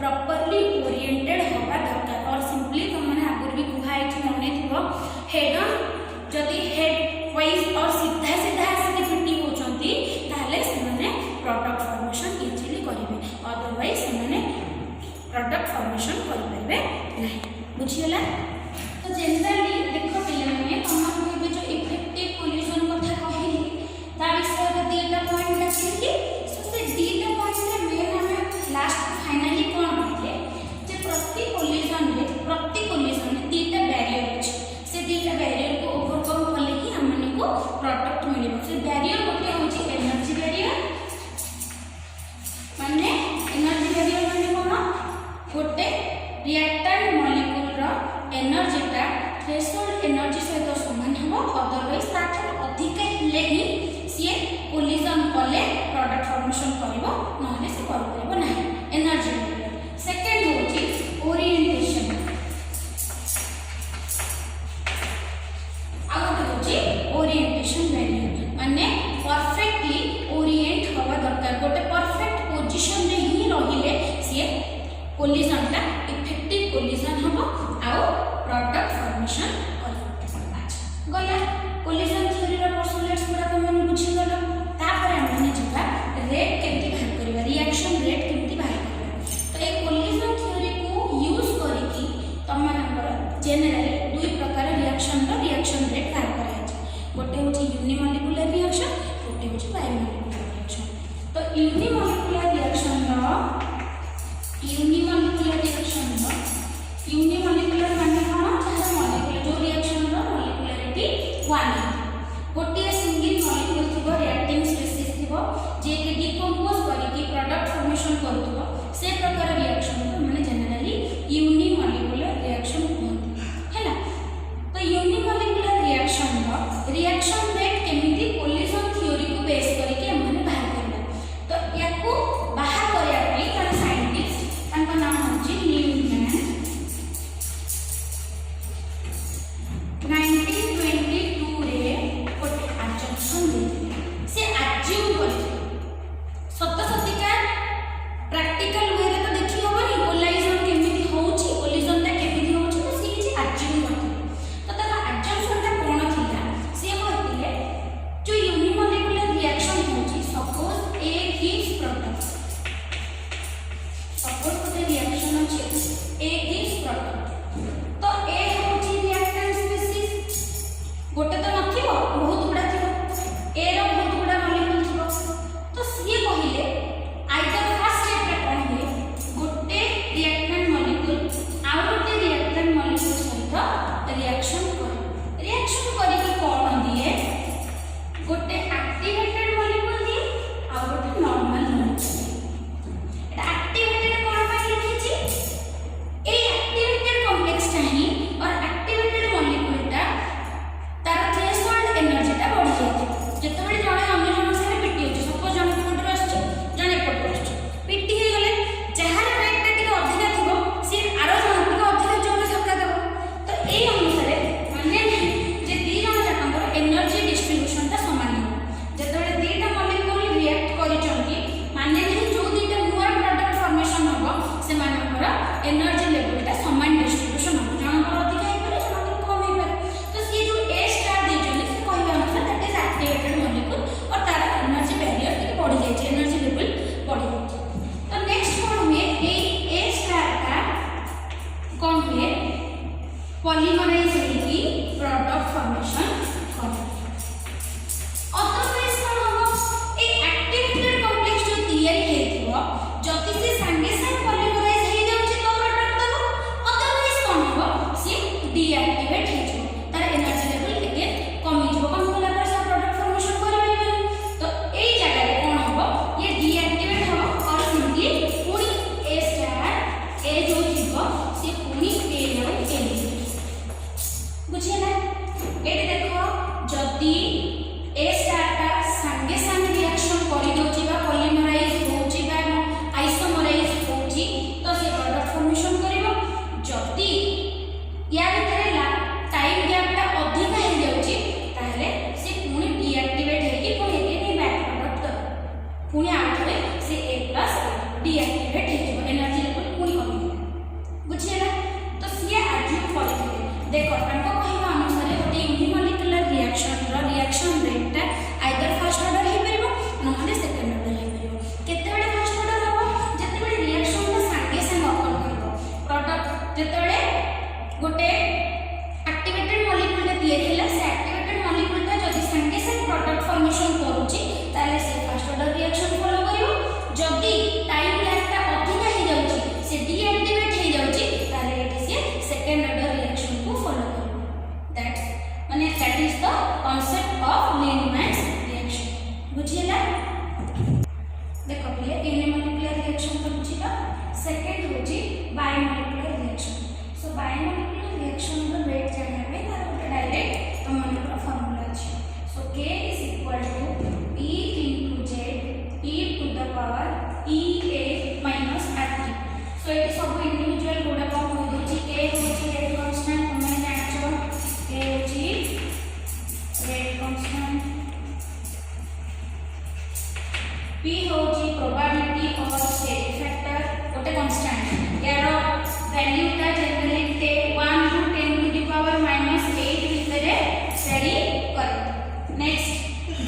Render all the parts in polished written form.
Properly oriented हवा दरकार और सिंपली तुमने आगुरी भी कुहाई मन थो हेड ऑन जदि हेड वाइज और सीधा सीधा आसिक फिटी होचंती ताले से प्रोडक्ट फॉर्मेशन इजिली करेंगे अदरवाइज से प्रोडक्ट फॉर्मेशन करेंगे नहीं बुझीगला। तो जनरली देख पे तुमको जो इफेक्टिव कोलिजन कथा कहली ता विषय दीटा पॉइंट रखी सो से दीटा पॉइंट मेन हमें लास्ट फाइनली कौन कहले जे प्रति कोलिजन में दीटा बैरियर अछि से दीटा बैरियर को ओवरकम कले ही हमन को प्रोडक्ट मिलिबो। से बैरियर गोटे होची एनर्जी बैरियर माने एनर्जी बैरियर माने कोन गोटे रिएक्टेंट मॉलिक्यूल रो एनर्जीटा थ्रेशोल्ड एनर्जी सहित समान हो अदरवाइज ताठू अधिक हेले ही सी कोलिजन कले प्रोडक्ट फॉर्मेशन करिवो नहले से कर परिबो नाही एनर्जी बैरियर। सेकंड होची ओरिएंटेशन आगो होची ओरिएंटेशन बैरियर माने परफेक्टली ओरिएंट होवा दरकार गोटे परफेक्ट पोजीशन रे ही रहिले सी कोलिजन टा इफेक्टिव कोलिजन हबो आउ प्रोडक्ट फॉर्मेशन करबो। अच्छा गला कोलिजन थ्योरी रो पोस्टुलेट्स गुडा को मन बुझी गलो तापर हमने जिबा रेट केमती बाहर करबा रिएक्शन रेट केमती बाहर करबा। तो ए कोलिजन थ्योरी को यूज करिकी तमनकर जनरली दुई प्रकार रिएक्शन रेट बाहर करा छै गोटे होची यूनिमोलिकुलर रिएक्शन गोटे होची बायोमोलिकुलर रिएक्शन। तो यूनिमोलिकुलर रिएक्शन माने कोन तार मॉलिक्यूल जो रिएक्शन रो मॉलिक्यूलरिटी 1 गोटे सिंगल मॉलिक्यूल थिबो रिएक्टिंग स्पीसीज थिबो जे के डिकम्पोज करिकी प्रोडक्ट फॉर्मेशन करथबो से प्रकार रिएक्शन को माने जनरली यूनिमोलिकुलर रिएक्शन कहते हैला। तो यूनिमोलिकुलर रिएक्शन रेट केमिति कोलिजन थ्योरी को बेस करिके हमने बाहर करबा। तो याको बाहर करया पई जन साइंटिस्ट तांका नाम होची न्यूमैन 1922 रे गोटे आजम्पशन देथिले से आज्यूम करथिले सत सतिका प्रैक्टिकल वे रे तो देखि होबनी कोलिजन केमिति होउची कोलिजन ता केमिति होउची तो से किछि आज्यूम करथिले। तो ता आज्यूमशन ता कोन थिला से कहथिले जो यूनिमोलिकुलर रिएक्शन होउची suppose A gives product suppose गोटे रिएक्शन अछि ए गिव्स प्रोडक्ट तो ए होउची रिएक्टेंट स्पीसीज गोटे तो नथिबो बहुत गुडा थिबो ए रो बहुत गुडा मॉलिक्यूल थिबो तो सिए कहिले आइदर फर्स्ट स्टेप रे कहले गोटे रिएक्टेंट मॉलिक्यूल आ गोटे रिएक्टेंट मॉलिक्यूल सहित रिएक्शन करिके कोन दिए गोटे एक्टिवेटेड मॉलिक्यूल दिए आ गोटे नॉर्मल मॉलिक्यूल। एटा एक्टिवेटेड कोन पर लिखिछि ए एक्टिवेटेड कॉम्प्लेक्स टाही और एक्टिवेटेड मॉलिक्यूल टा तार थ्रेशोल्ड एनर्जी टा बढ़ जाय जेतबे जणे अन्य जण सारे पिटी होची सपोज जण फोटो आछी जणे फोटो आछी पिटी हे गले जहार वेट टा टिके अधिक थिबो से आरो जण टिके अधिक जोर धक्का देबो। तो ए अनुसार माने जे दी जण जाकंकर एनर्जी डिस्ट्रीब्यूशन ता समान हो जेतबे दीटा मॉलिक्यूल रिएक्ट करिचंती माने जो दीटा नुवा प्रोडक्ट फॉर्मेशन होबो से मानकर एनर्जी लेवल ता समान डिस्ट्रीब्यूशन हो जणकर अधिक हे पारे जणकर कम हे पारे। तो से जो ए स्टार देजले से कहबा अनुसार दैट इज एक्टिवेटेड मॉलिक्यूल और तार एनर्जी बैरियर के बढ़ जाय छै एनर्जी लेवल बढ़ जाय छै। तो नेक्स्ट कोन में ए स्टार का कोन हुए पॉलीमराइज होगी प्रोडक्ट फॉर्मेशन करे अदरवाइज कोन हो ए एक्टिवेटेड कॉम्प्लेक्स जो तैयारी हेथिबो जति से संगे संग पॉलीमराइज हे जाउछि तो प्रोडक्ट देबो अदरवाइज कोन हो से डीएक्टिवेट हे जो तार एनर्जी लेवल अगेन कमी जो कम होला पर सब प्रोडक्ट फॉर्मेशन करबे। तो ए जगह रे कोन हो ये डीएक्टिवेट हो और सिंपली पूरी ए स्टार ए जो थिबो से पूरी ए रो सेकेंड होची biomolecular reaction. So biomolecular reaction रो रेट जानिया पे तार गोटे डायरेक्ट तुम मनकर फार्मूला अछि। So K is equal to E into Z e to the power EA minus RT। सो ये सब इंडिविजुअल गुडा को हो दोची। K होची रेट कांस्टेंट तुम जानो, K होची रेट कांस्टेंट, P होची प्रोबेबिलिटी और स्टेट फैक्टर गोटे कांस्टेंट। यार वैल्यू ता generally 1 to 10 to the power minus 8 भितरे वेरी कर। Next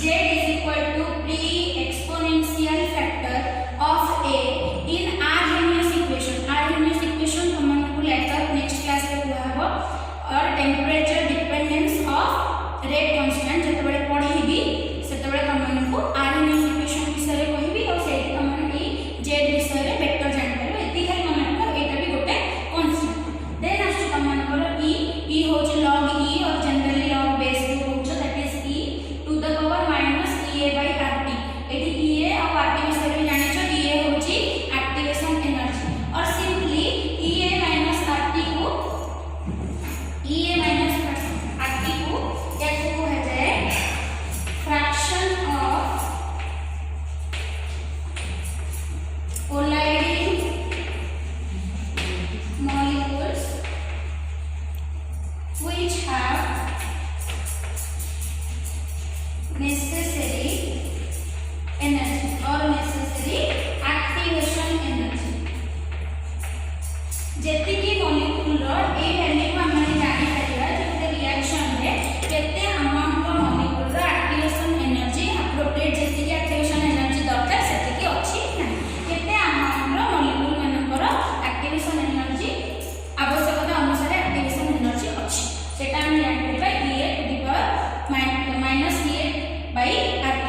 Z is equal to P exponential factor of A in Arrhenius equation। Arrhenius equation हमन को लेकर नेक्स्ट क्लास में हुआ है और temperature dependence of rate constant जतबे पढीबी सेतबे हमन को Arrhenius equation विषय रे कहबी और सेठी हमन ई Z विषय रे वेक्टर जान पारो। एति है हमन को एटा भी गोटे कांस्टेंट। देन आछु हमन को E होची log E और जनरली log बेस जो होछ that is E to the power minus EA by RT। एटी EA और RT विषय रे जानि छ। EA होची एक्टिवेशन एनर्जी और सिंपली EA minus RT को क्या को है जाए fraction of colliding molecules which have necessary energy or necessary activation energy। जेति की मॉलिक्यूल रो ए वैल्यू हमन जानि परिबा जे रिएक्शन रे केते अमाउंट रो मॉलिक्यूल रो एक्टिवेशन एनर्जी एप्रोप्रिएट जेति की एक्टिवेशन एनर्जी दरकार सेति की अछि ना केते अमाउंट रो मॉलिक्यूल मनकर एक्टिवेशन एनर्जी आवश्यकता अनुसार एक्टिवेशन एनर्जी अछि सेटा हम जानि परिबा E to the power minus EA by RT।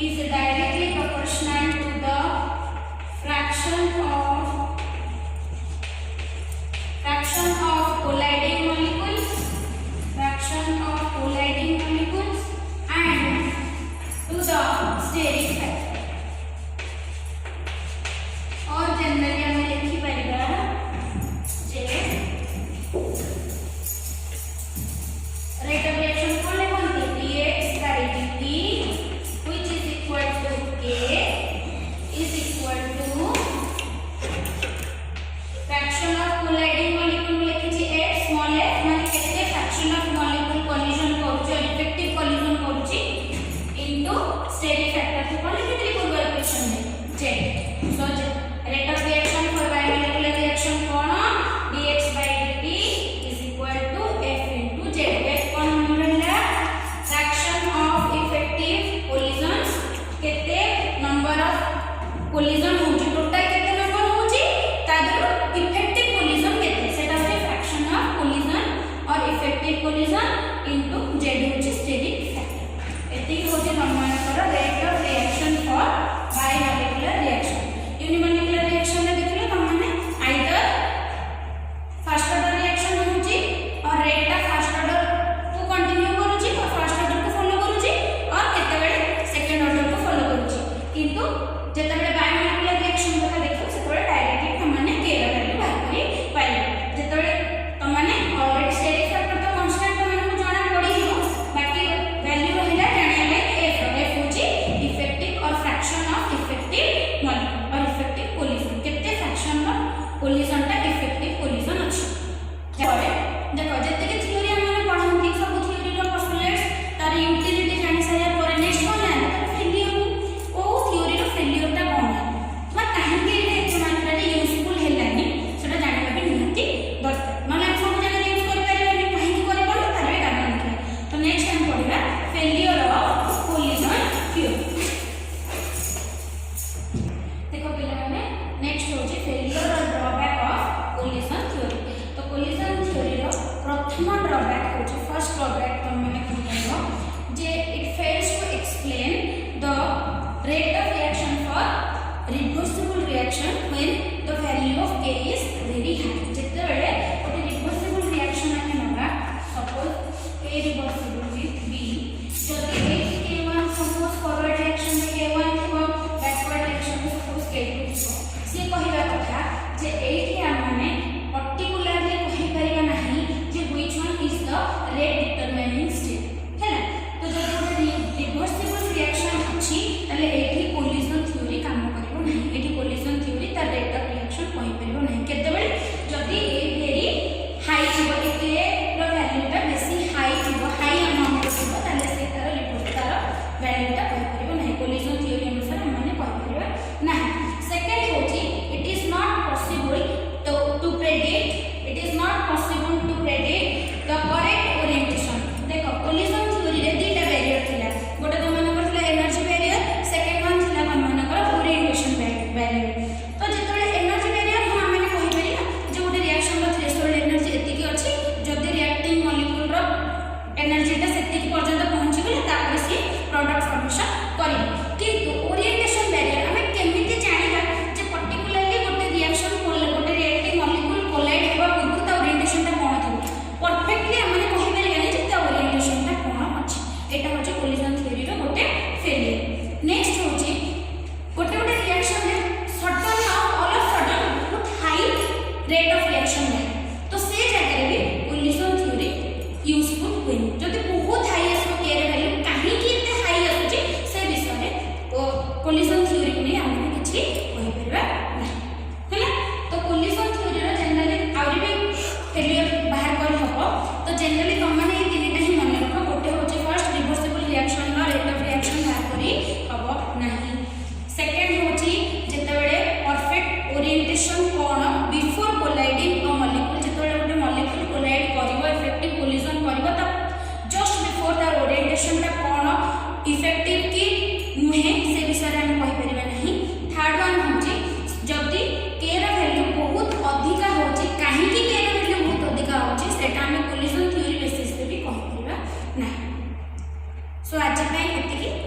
is directly proportional to the fraction of colliding molecules and to the steric factor। और जनरली हमें लिखी परिबा जे रेट ऑफ रिएक्शन कोन कोन dx by dt which is equal to K is equal to fraction of colliding molecule लिखि छी x small a माने केते fraction of molecule collision करूची effective collision करूची into steric factor को कोन लिखि पूर्व इक्वेशन में z। so rate of reaction for biomolecular reaction cone dx by dt is equal to f into z। f कोन मिलला fraction of effective collisions केते number of collision होची total केते number होची तादर effective collision केते सेटा होची fraction of collision और effective collision into z होची स्टेरिक फैक्टर। एति होची नंबर कर rate of reaction for biomolecular reaction. Unimolecular reaction में देखले हम माने आइदर फर्स्ट ऑर्डर रिएक्शन होची और रेट ऑफ फर्स्ट ऑर्डर को कंटिन्यू करूची और फर्स्ट ऑर्डर को फॉलो करूची और केते बेले सेकंड ऑर्डर को फॉलो करूची किंतु जेतबे बायोमोलिकुलर रिएक्शन कथा देखो सेतबे डायरेक्टली हमने के रा वैल्यू बाहर करी पाइबा। जेतबे तमने ऑलरेडी स्टेरिक फैक्टर तो कांस्टेंट तमने को जाना पड़ी हो बाकी वैल्यू रहिला जानिया में f होची इफेक्टिव और फ्रैक्शन ऑफ इफेक्टिव मॉलिक्यूल और इफेक्टिव कोलिजन केते फ्रैक्शन ऑफ कोलिजन ता इफेक्टिव कोलिजन अछि। देखो जेते के थ्योरी हमने पढंती सब थ्योरी रो पोस्टुलेट्स तार यूटिलिटी जानि साया पर नेक्स्ट कोन है तार फेलियर ओ थ्योरी रो फेलियर ता कोन है मा काहे के एते मात्रा रे यूजफुल हेलानी सेटा जानिबा भी निहती दरकार माने हम सब जगह यूज कर पारे काहे की करे बोल तार कारण निकले। तो नेक्स्ट हम पढिबा फेलियर ऑफ कोलिजन थ्योरी। देखो पिला माने नेक्स्ट होची फेलियर और ड्रॉबैक ऑफ कोलिजन थ्योरी। तो कोलिजन थ्योरी रो प्रथम ड्रॉबैक होची फर्स्ट ड्रॉबैक तो मैंने कहलो जे it fails to explain the rate of reaction for reversible reaction when the value of K is very high। जेते बेले ओटे रिवर्सिबल जनरली तुमने ये तीनटा ही मन रख गोटे हूँ first reversible reaction rate of reaction बाहरी हम ना सेकेंड हूँ जितेबाला परफेक्ट ओरिएंटेशन कौन बिफोर कोलाइडिंग अ मॉलिक्यूल जितेबाला गोटे मॉलिक्यूल कोलाइड कर इफेक्टिव कोलिजन कर जस्ट बिफोर तार ओरिएंटेशन कौन इफेक्टिव कि नुहे से विषय में कहीपर ना थर्ड वन हूँ जदि के वैल्यू बहुत अधिका हो कहीं के वैल्यू बहुत अधिका होटा आम कोलिजन थ्योरी बेसिस भी कहीपर ना सो आज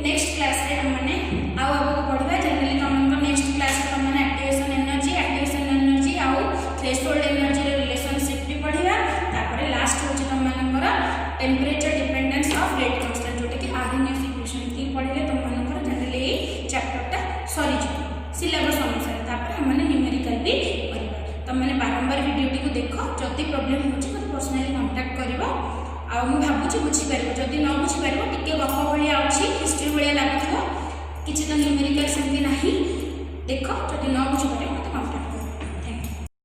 नेक्स्ट क्लास रे हमने आउ पढ़ा जनरली तुम नेक्स्ट क्लास रे तुमने एक्टिवेशन एनर्जी आउ थ्रेशोल्ड एनर्जी रिलेशनशिप भी पढ़ा तापर लास्ट हूँ तुमर temperature dependence of rate constant जोटा कि आर्हेनियस इक्वेशन की पढ़ले तुमर जनरली चैप्टरटा सरी सिलेबस अनुसार तापर हमने न्यूमेरिकल भी करबा तुमने बारंबार वीडियोटी को देख जदि प्रॉब्लम होची मते पर्सनली कांटेक्ट करबो आ मु भाबुची बुझी परबो जदि न बुझी परबो टिके गप भलिया अछि हिस्ट्री भलिया लागथबो किछि त न्यूमेरिकल सेमती नाही देख जदि न बुझी परबो